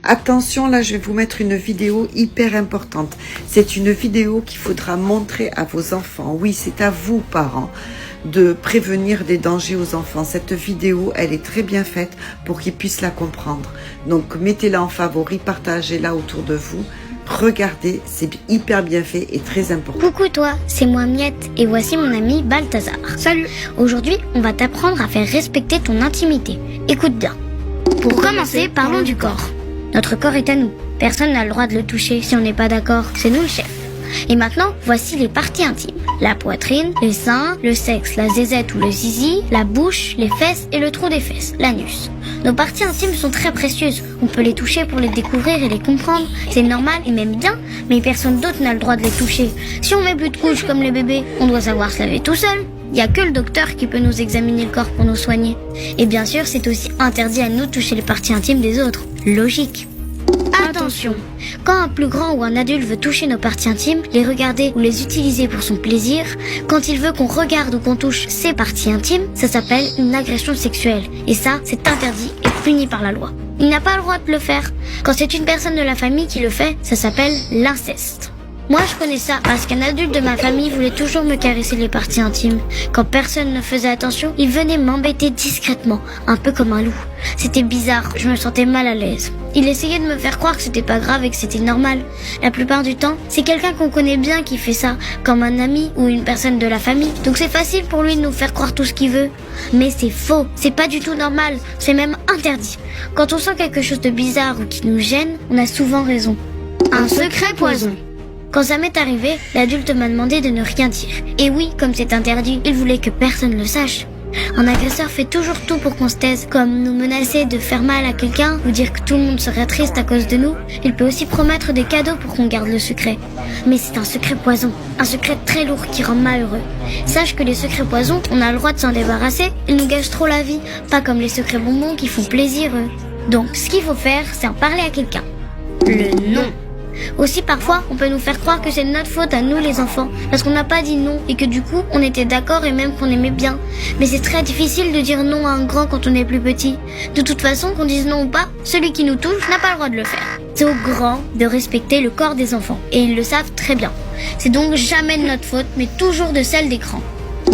Attention, là, je vais vous mettre une vidéo hyper importante. C'est une vidéo qu'il faudra montrer à vos enfants. Oui, c'est à vous, parents, de prévenir des dangers aux enfants. Cette vidéo, elle est très bien faite pour qu'ils puissent la comprendre. Donc, mettez-la en favori, partagez-la autour de vous. Regardez, c'est hyper bien fait et très important. Coucou toi, c'est moi Miette et voici mon ami Balthazar. Salut. Aujourd'hui, on va t'apprendre à faire respecter ton intimité. Écoute bien. Pour commencer, parlons du corps. Notre corps est à nous. Personne n'a le droit de le toucher si on n'est pas d'accord. C'est nous le chef. Et maintenant, voici les parties intimes. La poitrine, les seins, le sexe, la zézette ou le zizi, la bouche, les fesses et le trou des fesses, l'anus. Nos parties intimes sont très précieuses. On peut les toucher pour les découvrir et les comprendre. C'est normal et même bien, mais personne d'autre n'a le droit de les toucher. Si on met plus de couches comme les bébés, on doit savoir se laver tout seul. Il n'y a que le docteur qui peut nous examiner le corps pour nous soigner. Et bien sûr, c'est aussi interdit à nous de toucher les parties intimes des autres. Logique. Attention, quand un plus grand ou un adulte veut toucher nos parties intimes, les regarder ou les utiliser pour son plaisir, quand il veut qu'on regarde ou qu'on touche ses parties intimes, ça s'appelle une agression sexuelle. Et ça, c'est interdit et puni par la loi. Il n'a pas le droit de le faire. Quand c'est une personne de la famille qui le fait, ça s'appelle l'inceste. Moi, je connais ça parce qu'un adulte de ma famille voulait toujours me caresser les parties intimes. Quand personne ne faisait attention, il venait m'embêter discrètement, un peu comme un loup. C'était bizarre, je me sentais mal à l'aise. Il essayait de me faire croire que c'était pas grave et que c'était normal. La plupart du temps, c'est quelqu'un qu'on connaît bien qui fait ça, comme un ami ou une personne de la famille. Donc c'est facile pour lui de nous faire croire tout ce qu'il veut. Mais c'est faux, c'est pas du tout normal, c'est même interdit. Quand on sent quelque chose de bizarre ou qui nous gêne, on a souvent raison. Un secret poison. Quand ça m'est arrivé, l'adulte m'a demandé de ne rien dire. Et oui, comme c'est interdit, il voulait que personne le sache. Un agresseur fait toujours tout pour qu'on se taise, comme nous menacer de faire mal à quelqu'un ou dire que tout le monde serait triste à cause de nous. Il peut aussi promettre des cadeaux pour qu'on garde le secret. Mais c'est un secret poison, un secret très lourd qui rend malheureux. Sache que les secrets poisons, on a le droit de s'en débarrasser, ils nous gâchent trop la vie, pas comme les secrets bonbons qui font plaisir eux. Donc ce qu'il faut faire, c'est en parler à quelqu'un. Le non. Aussi parfois, on peut nous faire croire que c'est de notre faute à nous les enfants, parce qu'on n'a pas dit non et que du coup, on était d'accord et même qu'on aimait bien. Mais c'est très difficile de dire non à un grand quand on est plus petit. De toute façon, qu'on dise non ou pas, celui qui nous touche n'a pas le droit de le faire. C'est aux grands de respecter le corps des enfants, et ils le savent très bien. C'est donc jamais de notre faute, mais toujours de celle des grands.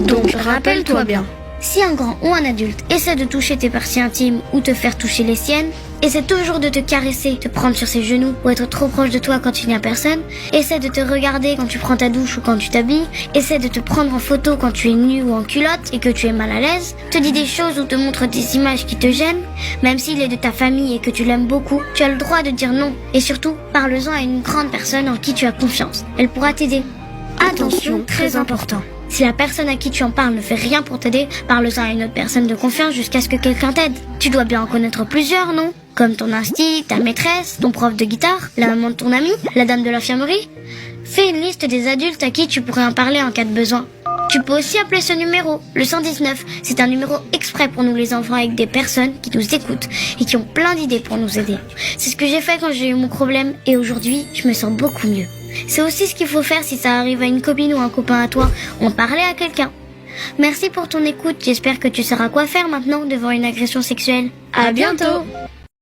Donc rappelle-toi bien. Si un grand ou un adulte essaie de toucher tes parties intimes ou te faire toucher les siennes, essaie toujours de te caresser, te prendre sur ses genoux ou être trop proche de toi quand il n'y a personne, essaie de te regarder quand tu prends ta douche ou quand tu t'habilles, essaie de te prendre en photo quand tu es nu ou en culotte et que tu es mal à l'aise, te dit des choses ou te montre des images qui te gênent, même s'il est de ta famille et que tu l'aimes beaucoup, tu as le droit de dire non. Et surtout, parle-en à une grande personne en qui tu as confiance. Elle pourra t'aider. Attention, très important. Si la personne à qui tu en parles ne fait rien pour t'aider, parle-en à une autre personne de confiance jusqu'à ce que quelqu'un t'aide. Tu dois bien en connaître plusieurs, non? Comme ton insti, ta maîtresse, ton prof de guitare, la maman de ton ami, la dame de l'infirmerie. Fais une liste des adultes à qui tu pourrais en parler en cas de besoin. Tu peux aussi appeler ce numéro, le 119. C'est un numéro exprès pour nous les enfants avec des personnes qui nous écoutent et qui ont plein d'idées pour nous aider. C'est ce que j'ai fait quand j'ai eu mon problème et aujourd'hui, je me sens beaucoup mieux. C'est aussi ce qu'il faut faire si ça arrive à une copine ou un copain à toi, en parler à quelqu'un. Merci pour ton écoute, j'espère que tu sauras quoi faire maintenant devant une agression sexuelle. À bientôt.